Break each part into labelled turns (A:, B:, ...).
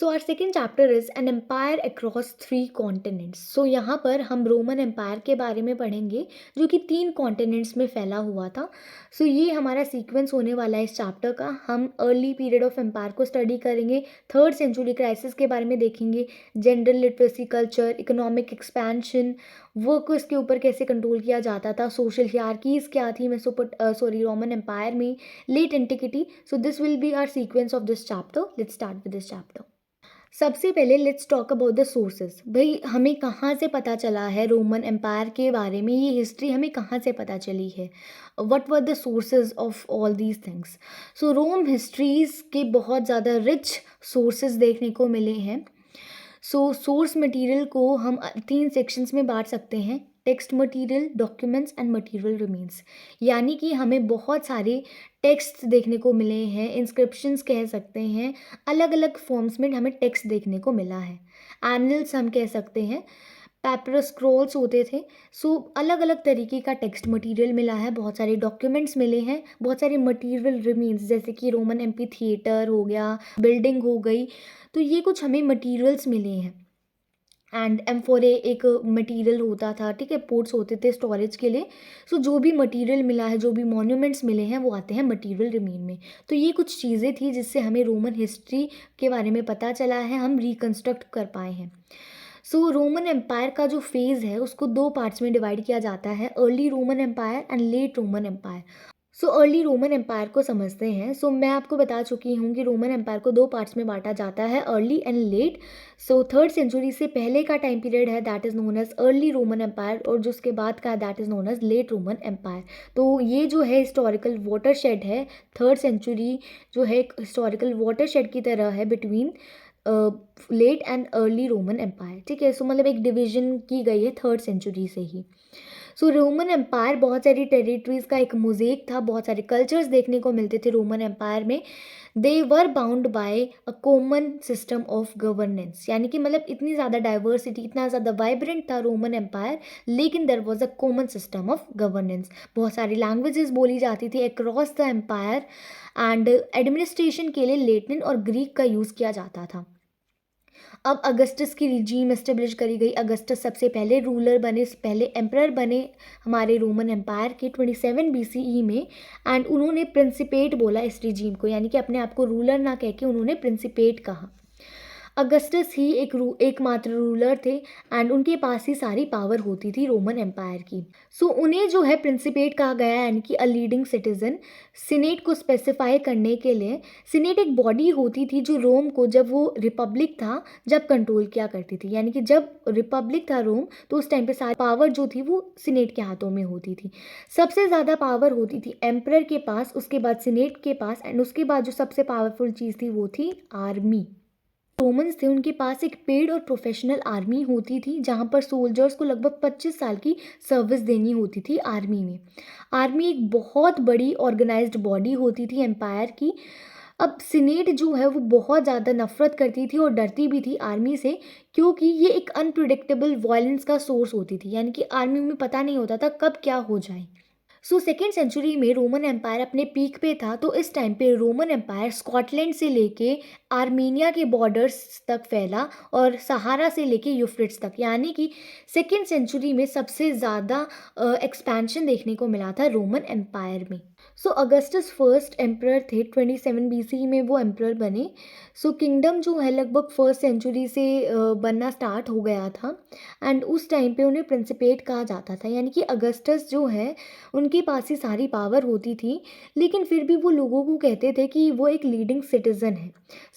A: So our second chapter is an empire across 3 continents. So यहाँ पर हम Roman empire के बारे में पढ़ेंगे जो कि 3 कॉन्टिनेंट्स में फैला हुआ था। सो ये हमारा सीक्वेंस होने वाला है इस चैप्टर का। हम अर्ली पीरियड ऑफ एम्पायर को स्टडी करेंगे, 3rd सेंचुरी क्राइसिस के बारे में देखेंगे, general literacy, culture, economic expansion, workers के ऊपर कैसे कंट्रोल किया जाता था, सोशल हियरार्कीज क्या थी रोमन एम्पायर में, late antiquity. So this will be our sequence of this chapter. Let's start with this chapter. सबसे पहले let's talk about the sources. भाई हमें कहाँ से पता चला है रोमन एम्पायर के बारे में, ये हिस्ट्री हमें कहाँ से पता चली है, what were the sources of all these things. So Rome histories के बहुत ज़्यादा रिच सोर्सेज देखने को मिले हैं। सो सोर्स मटेरियल को हम 3 सेक्शंस में बांट सकते हैं, text material, documents and material remains. यानी कि हमें बहुत सारे टेक्स्ट देखने को मिले हैं, इंस्क्रिप्शंस कह सकते हैं, अलग अलग फॉर्म्स में हमें टेक्स्ट देखने को मिला है। एनल्स हम कह सकते हैं, पेपरस स्क्रॉल्स होते थे। सो अलग अलग तरीके का टेक्स्ट मटेरियल मिला है, बहुत सारे डॉक्यूमेंट्स मिले हैं, बहुत सारे मटेरियल रिमेन्स जैसे कि रोमन एम्पी थिएटर हो गया, बिल्डिंग हो गई। तो ये कुछ हमें मटेरियल्स मिले हैं। एंड एम्फोरे एक मटेरियल होता था, ठीक है, पोर्ट्स होते थे स्टोरेज के लिए। सो जो भी मटेरियल मिला है, जो भी मॉन्यूमेंट्स मिले हैं, वो आते हैं मटेरियल रिमेन में। तो ये कुछ चीज़ें थी जिससे हमें रोमन हिस्ट्री के बारे में पता चला है, हम रिकन्स्ट्रक्ट कर पाए हैं। सो रोमन एम्पायर का जो फेज़ है उसको 2 पार्ट्स में डिवाइड किया जाता है, early Roman empire and late Roman empire. So early Roman empire को समझते हैं। सो मैं आपको बता चुकी हूँ कि रोमन एम्पायर को 2 पार्ट्स में बांटा जाता है, early and late. So 3rd century से पहले का टाइम पीरियड है, that is known as early Roman empire, और जो उसके बाद का that is known as late Roman empire. तो ये जो है हिस्टोरिकल वाटरशेड है, 3rd सेंचुरी जो है एक हिस्टोरिकल वाटरशेड की तरह है between late and early Roman empire, ठीक है। सो मतलब एक डिवीजन की गई है 3rd सेंचुरी से ही। सो रोमन एम्पायर बहुत सारी टेरिटरीज का एक मोज़ेक था, बहुत सारे कल्चर्स देखने को मिलते थे रोमन एम्पायर में। They were bound by a common system of governance, यानी कि मतलब इतनी ज़्यादा डाइवर्सिटी, इतना ज़्यादा वाइब्रेंट था रोमन एम्पायर, लेकिन there was a common system of governance. बहुत सारी लैंग्वेजेस बोली जाती थी across the empire, and administration के लिए लेटिन और ग्रीक का यूज़ किया जाता था। अब अगस्टस की रिजीम एस्टेब्लिश करी गई। अगस्टस सबसे पहले रूलर बने, पहले एम्परर बने हमारे रोमन एम्पायर के 27 BCE में। एंड उन्होंने प्रिंसिपेट बोला इस रिजीम को, यानी कि अपने आप को रूलर ना कह के उन्होंने प्रिंसिपेट कहा। अगस्टस ही एकमात्र रूलर थे, एंड उनके पास ही सारी पावर होती थी रोमन एम्पायर की। सो उन्हें जो है प्रिंसिपेट कहा गया, यानी कि अ लीडिंग सिटीजन। सीनेट को स्पेसिफाई करने के लिए, सीनेट एक बॉडी होती थी जो रोम को, जब वो रिपब्लिक था, जब कंट्रोल किया करती थी। यानी कि जब रिपब्लिक था रोम, तो उस टाइम पे सारी पावर जो थी वो सीनेट के हाथों में होती थी। सबसे ज़्यादा पावर होती थी एम्परर के पास, उसके बाद सीनेट के पास, एंड उसके बाद जो सबसे पावरफुल चीज़ थी वो थी आर्मी। रोमन्स थे, उनके पास एक पेड और प्रोफेशनल आर्मी होती थी, जहाँ पर सोल्जर्स को लगभग 25 साल की सर्विस देनी होती थी आर्मी में। आर्मी एक बहुत बड़ी ऑर्गेनाइज्ड बॉडी होती थी एम्पायर की। अब सीनेट जो है वो बहुत ज़्यादा नफरत करती थी और डरती भी थी आर्मी से, क्योंकि ये एक अनप्रिडिक्टेबल वायलेंस का सोर्स होती थी, यानी कि आर्मी में पता नहीं होता था कब क्या हो जाए। सो 2nd सेंचुरी में रोमन एम्पायर अपने पीक पे था, तो इस टाइम पे रोमन एम्पायर स्कॉटलैंड से लेके आर्मीनिया के बॉर्डर्स तक फैला, और सहारा से लेके यूफ्रेट्स तक, यानी कि 2nd सेंचुरी में सबसे ज़्यादा एक्सपेंशन देखने को मिला था रोमन एम्पायर में। सो अगस्टस फर्स्ट एम्परर थे, 27 BC में वो एम्परर बने। सो किंगडम जो है लगभग 1st सेंचुरी से बनना स्टार्ट हो गया था, एंड उस टाइम पे उन्हें प्रिंसिपेट कहा जाता था, यानी कि अगस्टस जो है उनके पास ही सारी पावर होती थी, लेकिन फिर भी वो लोगों को कहते थे कि वो एक लीडिंग सिटीज़न है।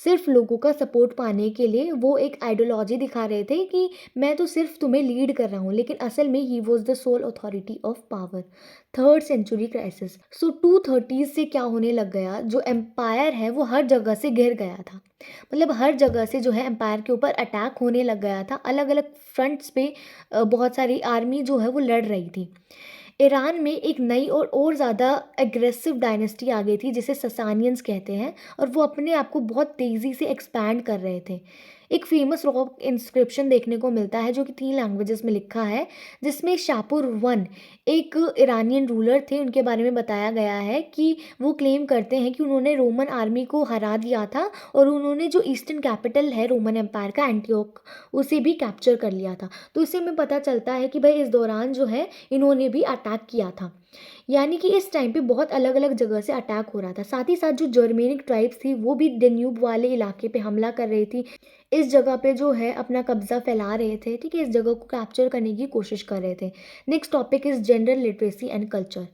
A: सिर्फ लोगों का सपोर्ट पाने के लिए वो एक आइडियोलॉजी दिखा रहे थे कि मैं तो सिर्फ तुम्हें लीड कर रहा हूँ, लेकिन असल में he was the sole authority of power. 3rd century crisis. So 230 से क्या होने लग गया, जो एम्पायर है वो हर जगह से घिर गया था। मतलब हर जगह से जो है एम्पायर के ऊपर अटैक होने लग गया था, अलग अलग फ्रंट्स पे बहुत सारी आर्मी जो है वो लड़ रही थी। ईरान में एक नई और ज़्यादा एग्रेसिव डायनेस्टी आ गई थी जिसे ससानियंस कहते हैं, और वो अपने आप को बहुत तेज़ी से एक्सपैंड कर रहे थे। एक फेमस रॉक इंस्क्रिप्शन देखने को मिलता है जो कि 3 लैंग्वेजेस में लिखा है, जिसमें शापुर वन एक ईरानियन रूलर थे, उनके बारे में बताया गया है कि वो क्लेम करते हैं कि उन्होंने रोमन आर्मी को हरा दिया था और उन्होंने जो ईस्टर्न कैपिटल है रोमन एम्पायर का एंटियोक, उसे भी कैप्चर कर लिया था। तो इससे हमें पता चलता है कि भाई इस दौरान जो है इन्होंने भी अटैक किया था। यानी कि इस टाइम पे बहुत अलग अलग जगह से अटैक हो रहा था। साथ ही साथ जो जर्मेनिक ट्राइब्स थी वो भी डेन्यूब वाले इलाके पे हमला कर रही थी, इस जगह पे जो है अपना कब्जा फैला रहे थे, ठीक है, इस जगह को कैप्चर करने की कोशिश कर रहे थे। Next topic is gender literacy and culture.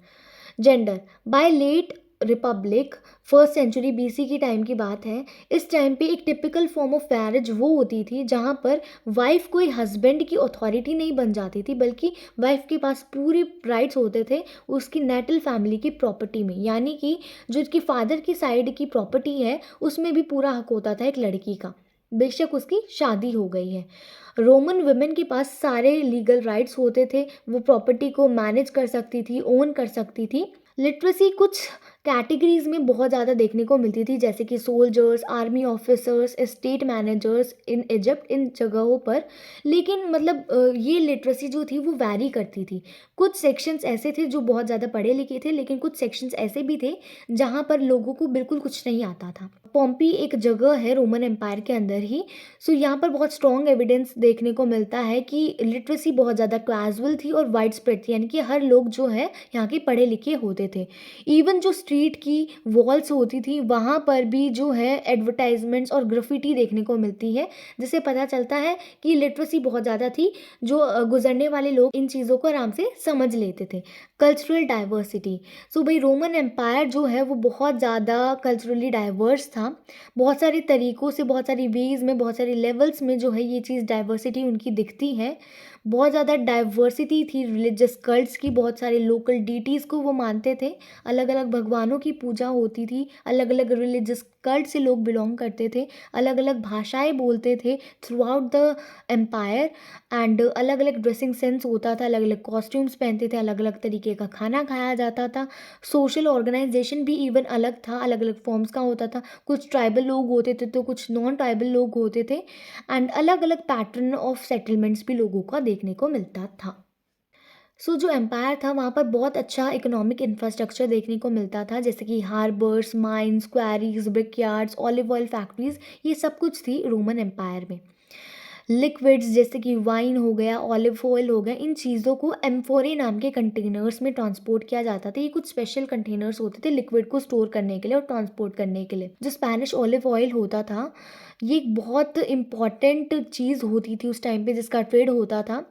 A: Gender by late republic, first century BC की टाइम की बात है। इस टाइम पे एक टिपिकल फॉर्म ऑफ मैरिज वो होती थी जहाँ पर वाइफ कोई हस्बैंड की अथॉरिटी नहीं बन जाती थी, बल्कि वाइफ के पास पूरे राइट्स होते थे उसकी नेटल फैमिली की प्रॉपर्टी में। यानी कि जो उसकी फादर की साइड की प्रॉपर्टी है उसमें भी पूरा हक होता था एक लड़की का, बेशक उसकी शादी हो गई है। रोमन वुमेन के पास सारे लीगल राइट्स होते थे, वो प्रॉपर्टी को मैनेज कर सकती थी, ओन कर सकती थी। लिटरेसी कुछ कैटेगरीज में बहुत ज़्यादा देखने को मिलती थी, जैसे कि soldiers, army officers, state managers in Egypt, इन जगहों पर। लेकिन मतलब ये लिटरेसी जो थी वो वैरी करती थी। कुछ सेक्शंस ऐसे थे जो बहुत ज़्यादा पढ़े लिखे थे, लेकिन कुछ सेक्शंस ऐसे भी थे जहाँ पर लोगों को बिल्कुल कुछ नहीं आता था। पॉम्पी एक जगह है रोमन एम्पायर के अंदर ही। सो यहाँ पर बहुत स्ट्रॉन्ग एविडेंस देखने को मिलता है कि लिटरेसी बहुत ज़्यादा कैजुअल थी और वाइड स्प्रेड थी, यानी कि हर लोग जो है यहाँ के पढ़े लिखे होते थे। इवन जो स्ट्रीट की वॉल्स होती थी वहाँ पर भी जो है एडवर्टाइजमेंट्स और ग्राफिटी देखने को मिलती है, जिससे पता चलता है कि लिटरेसी बहुत ज़्यादा थी, जो गुजरने वाले लोग इन चीज़ों को आराम से समझ लेते थे। कल्चरल डाइवर्सिटी, सो भाई रोमन एम्पायर जो है वो बहुत ज़्यादा कल्चरली डाइवर्स था। बहुत सारे तरीक़ों से, बहुत सारी वेज़ में, बहुत सारे लेवल्स में जो है ये चीज़ डाइवर्सिटी उनकी दिखती है। बहुत ज़्यादा डाइवर्सिटी थी रिलीजियस कल्ट्स की, बहुत सारे लोकल डीटीज़ को वो मानते थे, अलग अलग भगवानों की पूजा होती थी, अलग अलग रिलीजियस कल्ट से लोग बिलोंग करते थे, अलग अलग भाषाएं बोलते थे throughout the empire. And अलग अलग ड्रेसिंग सेंस होता था, अलग अलग कॉस्ट्यूम्स पहनते थे, अलग अलग तरीके का खाना खाया जाता था। सोशल ऑर्गेनाइजेशन भी इवन अलग था, अलग अलग फॉर्म्स का होता था। कुछ ट्राइबल लोग होते थे तो कुछ नॉन ट्राइबल लोग होते थे। एंड अलग अलग पैटर्न ऑफ सेटलमेंट्स भी लोगों का देखने को मिलता था। सो जो एम्पायर था वहाँ पर बहुत अच्छा इकोनॉमिक इंफ्रास्ट्रक्चर देखने को मिलता था, जैसे कि harbours, mines, quarries, brickyards, olive oil factories, ये सब कुछ थी रोमन एम्पायर में। लिक्विड्स जैसे कि वाइन हो गया, ऑलिव ऑयल हो गया, इन चीज़ों को एम्फोरे नाम के कंटेनर्स में ट्रांसपोर्ट किया जाता था। ये कुछ स्पेशल कंटेनर्स होते थे लिक्विड को स्टोर करने के लिए और ट्रांसपोर्ट करने के लिए। जो स्पेनिश ऑलिव ऑयल होता था, ये एक बहुत इम्पॉर्टेंट चीज़ होती थी उस टाइम पे जिसका ट्रेड होता था।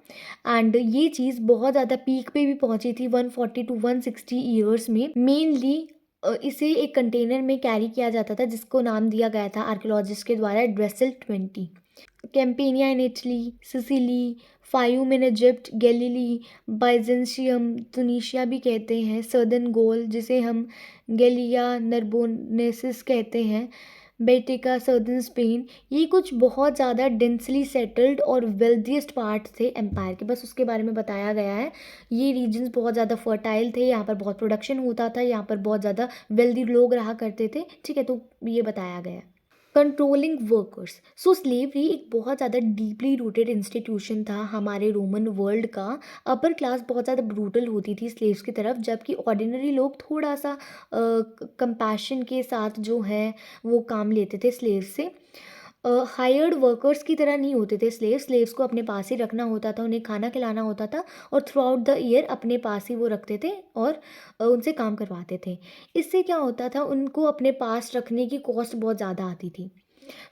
A: एंड ये चीज़ बहुत ज़्यादा पीक पे भी पहुंची थी 140 टू 160 ईयर्स में। मेनली इसे एक कंटेनर में कैरी किया जाता था जिसको नाम दिया गया था आर्कियोलॉजिस्ट के द्वारा Dressel 20। Campania in Italy, Sicily, Fayum in Egypt, Galilee, Byzantium, Tunisia भी कहते हैं, सदर्न गोल जिसे हम गैलिया नरबोनेसिस कहते हैं, बेटिका, सदर्न स्पेन, ये कुछ बहुत ज़्यादा डेंसली सेटल्ड और वेल्दिएस्ट पार्ट थे एम्पायर के, बस उसके बारे में बताया गया है। ये रीजन्स बहुत ज़्यादा फर्टाइल थे, यहाँ पर बहुत प्रोडक्शन होता था, यहाँ पर बहुत ज़्यादा वेल्दी लोग रहा करते थे, ठीक है, तो ये बताया गया है। कंट्रोलिंग वर्कर्स, सो स्लेवरी एक बहुत ज़्यादा डीपली रूटेड इंस्टीट्यूशन था हमारे रोमन वर्ल्ड का। अपर क्लास बहुत ज़्यादा ब्रूटल होती थी स्लेव्स की तरफ, जबकि ऑर्डिनरी लोग थोड़ा सा कंपैशन के साथ जो है वो काम लेते थे स्लेव से। हायर्ड वर्कर्स की तरह नहीं होते थे स्लेव्स को अपने पास ही रखना होता था, उन्हें खाना खिलाना होता था और थ्रू आउट द ईयर अपने पास ही वो रखते थे और उनसे काम करवाते थे। इससे क्या होता था, उनको अपने पास रखने की कॉस्ट बहुत ज़्यादा आती थी।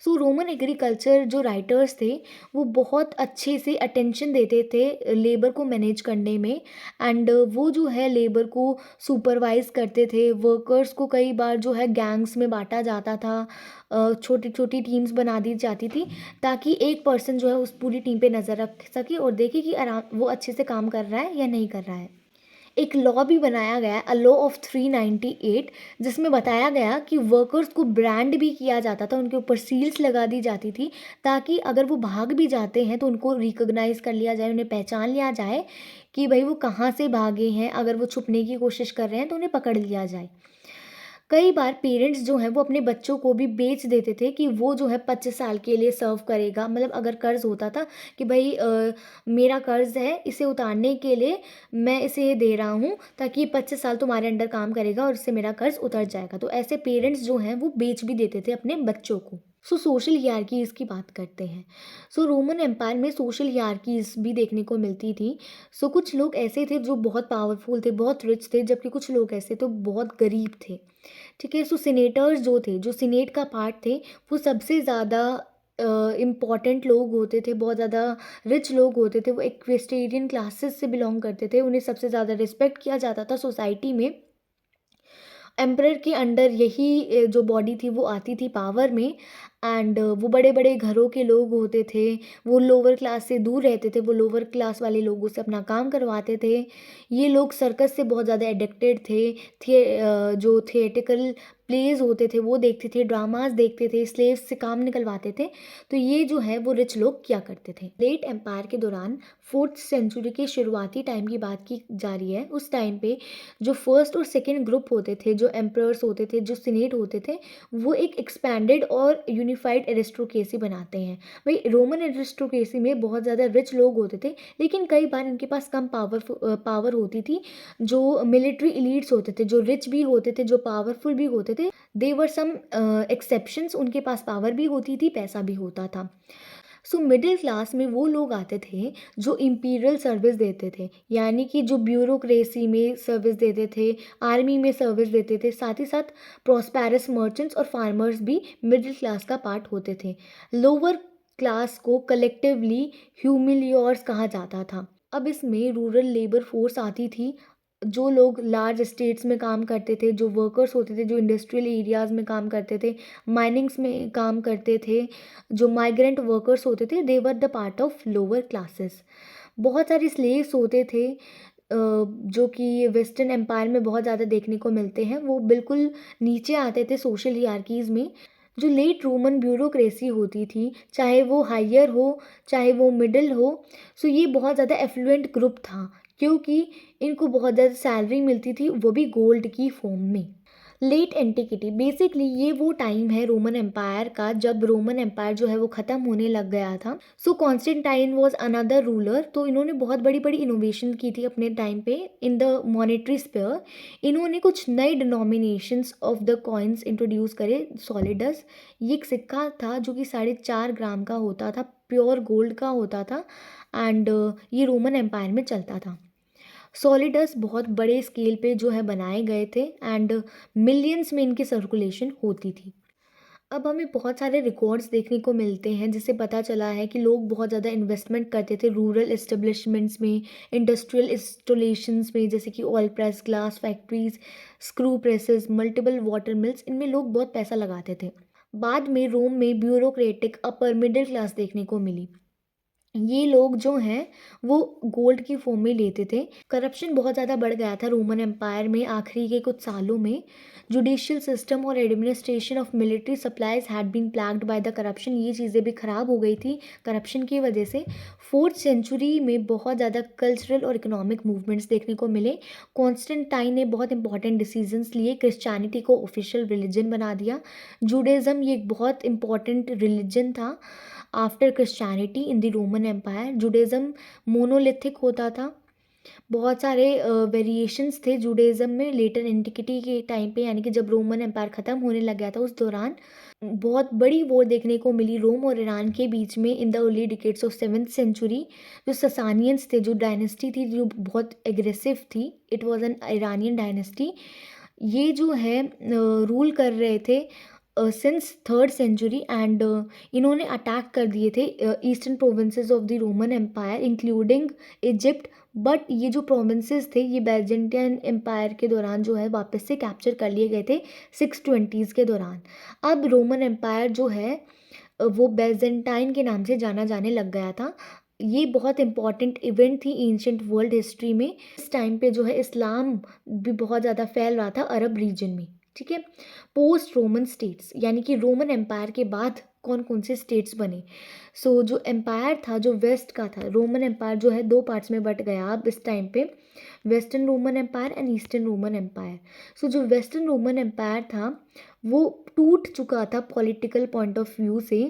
A: सो रोमन एग्रीकल्चर जो राइटर्स थे वो बहुत अच्छे से अटेंशन देते थे लेबर को मैनेज करने में। एंड वो जो है लेबर को सुपरवाइज करते थे। वर्कर्स को कई बार जो है गैंग्स में बांटा जाता था, छोटी छोटी टीम्स बना दी जाती थी ताकि एक पर्सन जो है उस पूरी टीम पे नज़र रख सके और देखे कि आराम वो अच्छे से काम कर रहा है या नहीं कर रहा है। एक लॉ भी बनाया गया, अ लॉ ऑफ 398, जिसमें बताया गया कि वर्कर्स को ब्रांड भी किया जाता था, उनके ऊपर सील्स लगा दी जाती थी ताकि अगर वो भाग भी जाते हैं तो उनको रिकॉग्नाइज कर लिया जाए, उन्हें पहचान लिया जाए कि भाई वो कहाँ से भागे हैं। अगर वो छुपने की कोशिश कर रहे हैं तो उन्हें पकड़ लिया जाए। कई बार पेरेंट्स जो हैं वो अपने बच्चों को भी बेच देते थे कि वो जो है 25 साल के लिए सर्व करेगा। मतलब अगर कर्ज़ होता था कि भाई मेरा कर्ज़ है, इसे उतारने के लिए मैं इसे ये दे रहा हूँ ताकि ये 25 साल तुम्हारे अंडर काम करेगा और इससे मेरा कर्ज़ उतर जाएगा। तो ऐसे पेरेंट्स जो हैं वो बेच भी देते थे अपने बच्चों को। सो सोशल हियरार्कीज़ की बात करते हैं। सो रोमन एम्पायर में सोशल हियरार्कीज़ भी देखने को मिलती थी। सो कुछ लोग ऐसे थे जो बहुत पावरफुल थे, बहुत रिच थे, जबकि कुछ लोग ऐसे तो बहुत गरीब थे। ठीक है, सो सीनेटर्स जो थे, जो सीनेट का पार्ट थे, वो सबसे ज़्यादा इम्पॉर्टेंट लोग होते थे, बहुत ज़्यादा रिच लोग होते थे, वो इक्वेस्टेरियन क्लासेस से बिलोंग करते थे, उन्हें सबसे ज़्यादा रिस्पेक्ट किया जाता था सोसाइटी में। एम्परर के अंडर यही जो बॉडी थी वो आती थी पावर में। एंड वो बड़े बड़े घरों के लोग होते थे, वो लोअर क्लास से दूर रहते थे, वो लोअर क्लास वाले लोगों से अपना काम करवाते थे। ये लोग सर्कस से बहुत ज़्यादा एडिक्टेड थे। जो थिएटिकल प्लेज होते थे वो देखते थे, ड्रामास देखते थे, स्लेव्स से काम निकलवाते थे। तो ये जो है वो रिच लोग क्या करते थे। लेट एम्पायर के दौरान 4th सेंचुरी के शुरुआती टाइम की बात की जा रही है। उस टाइम पे जो फर्स्ट और सेकंड ग्रुप होते थे, जो एम्परर्स होते थे, जो सीनेट होते थे, वो एक एक्सपैंडेड और यूनिफाइड एरिस्टोक्रेसी बनाते हैं। भाई रोमन एरिस्टोक्रेसी में बहुत ज़्यादा रिच लोग होते थे, लेकिन कई बार इनके पास कम पावर होती थी। जो मिलिट्री एलीट्स होते थे, जो रिच भी होते थे, जो पावरफुल भी होते थे, दे वर सम एक्सेप्शंस। उनके पास पावर भी होती थी, पैसा भी होता था। सो मिडिल क्लास में वो लोग आते थे जो इम्पीरियल सर्विस देते थे, यानी कि जो ब्यूरोक्रेसी में सर्विस देते थे, आर्मी में सर्विस देते थे, साथ ही साथ प्रॉस्पेरस मर्चेंट्स और फार्मर्स भी मिडिल क्लास का पार्ट होते थे। लोअर क्लास को कलेक्टिवली ह्यूमिलियर्स कहा जाता था। अब इसमें रूरल लेबर फोर्स आती थी। जो लोग लार्ज स्टेट्स में काम करते थे, जो वर्कर्स होते थे, जो इंडस्ट्रियल एरियाज़ में काम करते थे, माइनिंग्स में काम करते थे, जो माइग्रेंट वर्कर्स होते थे, they were the part of lower classes. बहुत सारे स्लेव्स होते थे जो कि वेस्टर्न एम्पायर में बहुत ज़्यादा देखने को मिलते हैं। वो बिल्कुल नीचे आते थे सोशल हियरार्कीज़ में। जो लेट रोमन ब्यूरोक्रेसी होती थी, चाहे वो हायर हो, चाहे वो मिडिल हो, सो ये बहुत ज़्यादा एफ्लुएंट ग्रुप था, क्योंकि इनको बहुत ज़्यादा सैलरी मिलती थी, वो भी गोल्ड की फॉर्म में। लेट एंटिकिटी बेसिकली ये वो टाइम है रोमन एम्पायर का जब रोमन एम्पायर जो है वो ख़त्म होने लग गया था। सो कॉन्स्टेंटाइन वॉज अनदर रूलर। तो इन्होंने बहुत बड़ी बड़ी इनोवेशन की थी अपने टाइम पे इन द मॉनेटरी स्पेयर। इन्होंने कुछ नए denominations of the coins introduce करे। सॉलिडस, ये एक सिक्का था जो कि 4.5 ग्राम का होता था, प्योर गोल्ड का होता था। एंड ये रोमन एम्पायर में चलता था। सॉलिडस बहुत बड़े स्केल पे जो है बनाए गए थे एंड मिलियंस में इनकी सर्कुलेशन होती थी। अब हमें बहुत सारे रिकॉर्ड्स देखने को मिलते हैं जिससे पता चला है कि लोग बहुत ज़्यादा इन्वेस्टमेंट करते थे रूरल एस्टेब्लिशमेंट्स में, इंडस्ट्रियल इंस्टॉलेशंस में, जैसे कि oil press, glass factories, screw presses, multiple water mills, इनमें लोग बहुत पैसा लगाते थे। बाद में रोम में ब्यूरोक्रेटिक अपर मिडिल क्लास देखने को मिली। ये लोग जो हैं वो गोल्ड की फॉर्म में लेते थे। करप्शन बहुत ज़्यादा बढ़ गया था रोमन एम्पायर में आखिरी के कुछ सालों में। जुडिशियल सिस्टम और administration of military supplies had been plagued by the corruption. ये चीज़ें भी ख़राब हो गई थी करप्शन की वजह से। 4th सेंचुरी में बहुत ज़्यादा कल्चरल और इकोनॉमिक मूवमेंट्स देखने को मिले। कॉन्स्टेंटाइन ने बहुत इंपॉर्टेंट डिसीजंस लिए, क्रिश्चियनिटी को ऑफिशियल रिलीजन बना दिया। जूडाइज्म ये एक बहुत इंपॉर्टेंट रिलीजन था after Christianity in the Roman empire. Judaism monolithic होता था, बहुत सारे वेरिएशंस थे जुडाइज्म में लेटर एंटिकिटी के टाइम पे, यानी कि जब रोमन एम्पायर ख़त्म होने लग गया था उस दौरान बहुत बड़ी वॉर देखने को मिली रोम और ईरान के बीच में in the early decades of 7th century. जो ससानियंस थे, जो डायनेस्टी थी जो बहुत एग्रेसिव थी, it was an Iranian dynasty. ये जो है रूल कर रहे थे सिंस 3rd सेंचुरी एंड इन्होंने अटैक कर दिए थे eastern provinces of the Roman empire including Egypt. But ये जो प्रोविंसेस थे ये बैजेंटाइन एम्पायर के दौरान जो है वापस से कैप्चर कर लिए गए थे 620s के दौरान। अब रोमन एम्पायर जो है वो बैजेंटाइन के नाम से जाना जाने लग गया था। ये बहुत इंपॉर्टेंट इवेंट थी एंशिएंट वर्ल्ड हिस्ट्री में। इस टाइम पे जो है इस्लाम भी बहुत ज़्यादा फैल रहा था अरब रीजन में। ठीक है, पोस्ट रोमन स्टेट्स यानी कि रोमन एम्पायर के बाद कौन कौन से स्टेट्स बने। सो जो एम्पायर था जो वेस्ट का था, रोमन एम्पायर जो है 2 पार्ट्स में बट गया अब इस टाइम पे। Western Roman empire and eastern Roman empire. So जो वेस्टर्न रोमन एम्पायर था वो टूट चुका था पॉलिटिकल पॉइंट ऑफ व्यू से।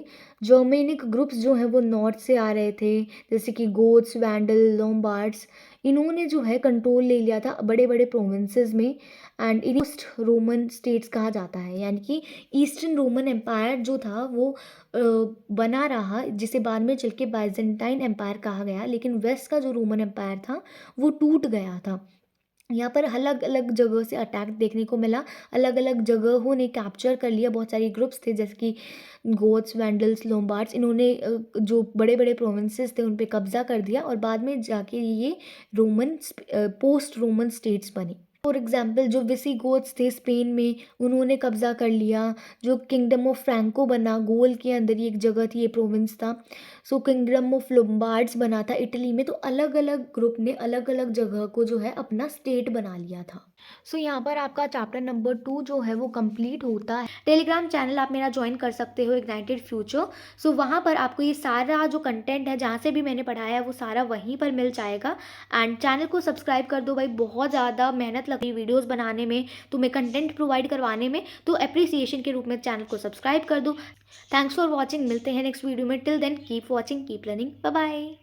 A: जर्मेनिक ग्रुप्स जो हैं वो नॉर्थ से आ रहे थे, जैसे कि गोथ्स, वैंडल, लोम्बार्ड्स, इन्होंने जो है कंट्रोल ले लिया था बड़े बड़े प्रोविंसेस में। एंड ईस्ट रोमन स्टेट्स कहा जाता है, यानी कि ईस्टर्न रोमन एम्पायर जो था वो बना रहा, जिसे बाद में चल के बाइजेंटाइन एम्पायर कहा गया। लेकिन वेस्ट का जो रोमन एम्पायर था वो टूट गया था। यहाँ पर अलग अलग जगह से अटैक देखने को मिला, अलग अलग जगहों ने कैप्चर कर लिया। बहुत सारी ग्रुप्स थे जैसे कि गोथ्स, वैंडल्स, लोम्बार्ड्स, इन्होंने जो बड़े बड़े प्रोविंसेस थे उन पे कब्जा कर दिया और बाद में जाके ये रोमन पोस्ट रोमन स्टेट्स बने। फॉर एग्जाम्पल जो विसिगोथ्स थे स्पेन में, उन्होंने कब्जा कर लिया। जो किंगडम ऑफ फ्रैंको बना, गोल के अंदर ही एक जगह थी, ये प्रोविंस था। सो किंगडम ऑफ लोम्बार्ड्स बना था इटली में। तो अलग अलग ग्रुप ने अलग अलग जगह को जो है अपना स्टेट बना लिया था। सो यहाँ पर आपका चैप्टर नंबर 2 जो है वो कंप्लीट होता है। टेलीग्राम चैनल आप मेरा ज्वाइन कर सकते हो, इग्नाइटेड फ्यूचर। सो वहाँ पर आपको ये सारा जो कंटेंट है जहाँ से भी मैंने पढ़ाया है वो सारा वहीं पर मिल जाएगा। एंड चैनल को सब्सक्राइब कर दो भाई, बहुत ज़्यादा मेहनत लगी वीडियोस बनाने में, तुम्हें कंटेंट प्रोवाइड करवाने में, तो अप्रिसिएशन के रूप में चैनल को सब्सक्राइब कर दो। थैंक्स फॉर वॉचिंग, मिलते हैं नेक्स्ट वीडियो में। Till then keep watching, keep learning, bye bye.